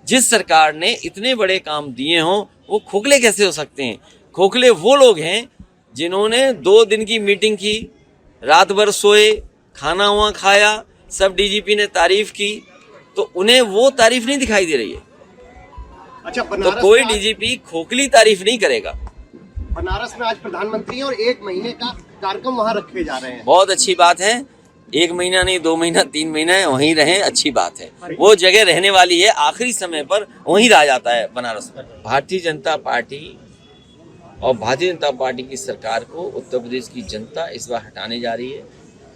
जिस सरकार ने इतने बड़े काम दिए हों वो खोखले कैसे हो सकते हैं? खोखले वो लोग हैं जिन्होंने 2 दिन की मीटिंग की, रात भर सोए, खाना वहाँ खाया, सब डीजीपी ने तारीफ की, तो उन्हें वो तारीफ नहीं दिखाई दे रही है। अच्छा, तो कोई डीजीपी खोखली तारीफ नहीं करेगा। बनारस में आज प्रधानमंत्री और 1 महीने का कार्यक्रम वहाँ रखे जा रहे हैं। बहुत अच्छी बात है। 1 महीना नहीं, 2 महीना, 3 महीना वहीं रहें, अच्छी बात है। वो जगह रहने वाली है, आखिरी समय पर वहीं रह जाता है बनारस में। भारतीय जनता पार्टी और भारतीय जनता पार्टी की सरकार को उत्तर प्रदेश की जनता इस बार हटाने जा रही है।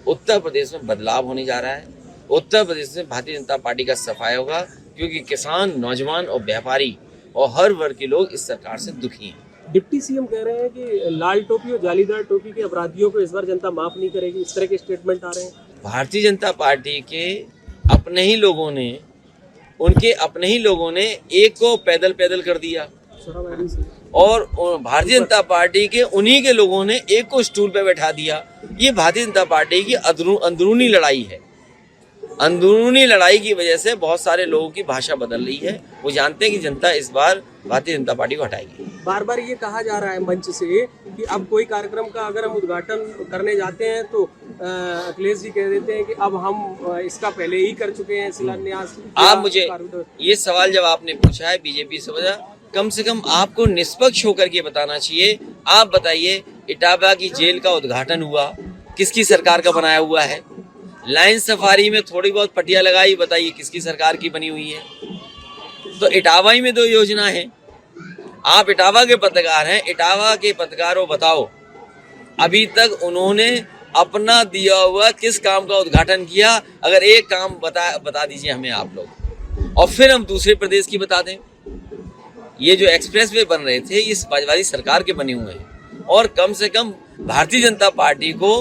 उत्तर प्रदेश में बदलाव होने जा रहा है। उत्तर प्रदेश में भारतीय जनता पार्टी का सफाया होगा, क्योंकि किसान, नौजवान और व्यापारी और हर वर्ग के लोग इस सरकार से दुखी हैं। डिप्टी सीएम कह रहे हैं कि लाल टोपी और जालीदार टोपी के अपराधियों को इस बार जनता माफ नहीं करेगी, इस तरह के स्टेटमेंट आ रहे हैं। भारतीय जनता पार्टी के अपने ही लोगों ने, उनके अपने ही लोगों ने एक को पैदल पैदल कर दिया, और भारतीय जनता पार्टी के उन्हीं के लोगों ने एक को स्टूल पे बैठा दिया। ये भारतीय जनता पार्टी की अंदरूनी लड़ाई है। अंदरूनी लड़ाई की वजह से बहुत सारे लोगों की भाषा बदल रही है। वो जानते हैं कि जनता इस बार भारतीय जनता पार्टी को हटाएगी। बार बार ये कहा जा रहा है मंच से कि अब कोई कार्यक्रम का अगर हम उद्घाटन करने जाते हैं तो अखिलेश जी कह देते हैं कि अब हम इसका पहले ही कर चुके हैं शिलान्यास। आप मुझे ये सवाल जब आपने पूछा है बीजेपी से कम आपको निष्पक्ष होकर के बताना चाहिए। आप बताइए, इटावा की जेल का उद्घाटन हुआ, किसकी सरकार का बनाया हुआ है? लाइन सफारी में थोड़ी बहुत पटिया लगाई, बताइए किसकी सरकार की बनी हुई है? तो इटावा ही में 2 योजना है। आप इटावा के पत्रकार हैं, इटावा के पत्रकारों बताओ अभी तक उन्होंने अपना दिया हुआ किस काम का उद्घाटन किया? अगर एक काम बता दीजिए हमें आप लोग, और फिर हम दूसरे प्रदेश की बता दें। ये जो एक्सप्रेस वे बन रहे थे ये समाजवादी सरकार के बने हुए हैं, और कम से कम भारतीय जनता पार्टी को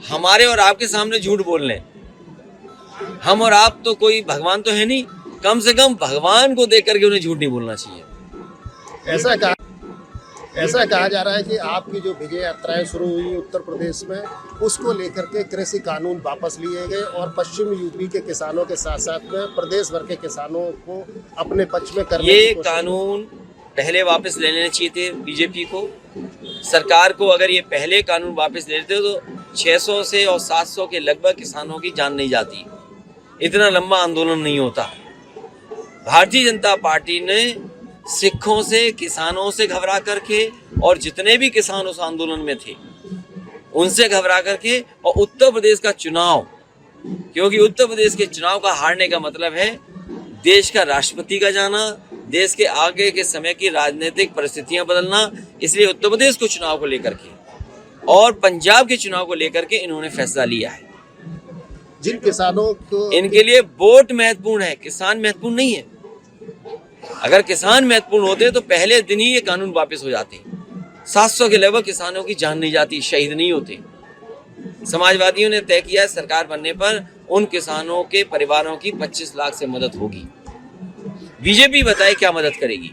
हमारे और आपके सामने झूठ बोलने, हम और आप तो कोई भगवान तो है नहीं, कम से कम भगवान को देख करके उन्हें झूठ नहीं बोलना चाहिए। ऐसा कहा जा रहा है कि आपकी जो विजय यात्राएं शुरू हुई उत्तर प्रदेश में, उसको लेकर के कृषि कानून वापस लिए गए और पश्चिम यूपी के किसानों के साथ साथ में प्रदेश भर के किसानों को अपने पक्ष में करने ये कानून पहले वापस ले लेने चाहिए थे बीजेपी को, सरकार को। अगर ये पहले कानून वापस ले लेते तो 600 से और 700 के लगभग किसानों की जान नहीं जाती, इतना लंबा आंदोलन नहीं होता। भारतीय जनता पार्टी ने सिखों से, किसानों से घबरा करके, और जितने भी किसान उस आंदोलन में थे उनसे घबरा करके, और उत्तर प्रदेश का चुनाव, क्योंकि उत्तर प्रदेश के चुनाव का हारने का मतलब है देश का राष्ट्रपति का जाना, देश के आगे के समय की राजनीतिक परिस्थितियां बदलना। इसलिए उत्तर प्रदेश को चुनाव को लेकर के और पंजाब के चुनाव को लेकर के इन्होंने फैसला लिया है। जिन किसानों को, इनके लिए वोट महत्वपूर्ण है, किसान महत्वपूर्ण नहीं है। अगर किसान महत्वपूर्ण होते तो पहले दिन ही ये कानून वापस हो जाते। 700 के लगभग किसानों की जान नहीं जाती, शहीद नहीं होते। समाजवादियों ने तय किया सरकार बनने पर उन किसानों के परिवारों की 25 लाख से मदद होगी। बीजेपी बताए क्या मदद करेगी?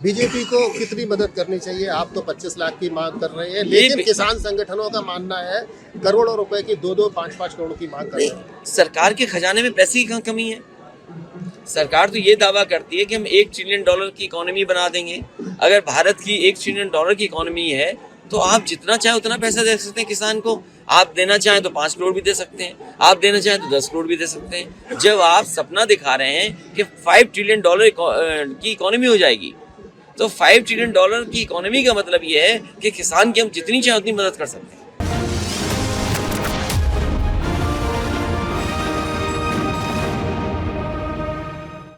बीजेपी को कितनी मदद करनी चाहिए? आप तो 25 लाख की मांग कर रहे हैं, लेकिन किसान संगठनों का मानना है करोड़ों रुपए की 2-2, 5-5 करोड़ की मांग कर रहे हैं। सरकार के खजाने में पैसे की कहाँ कमी है? सरकार तो ये दावा करती है कि हम $1 ट्रिलियन की इकोनॉमी बना देंगे। अगर भारत की $1 ट्रिलियन की इकोनॉमी है तो आप जितना चाहे उतना पैसा दे सकते हैं किसान को। आप देना चाहें तो 5 करोड़ भी दे सकते हैं, आप देना चाहें तो 10 करोड़ भी दे सकते हैं। जब आप सपना दिखा रहे हैं कि $5 ट्रिलियन की इकोनॉमी हो जाएगी, तो $5 ट्रिलियन की इकोनॉमी का मतलब ये है कि किसान की हम जितनी चाहे उतनी मदद कर सकते हैं।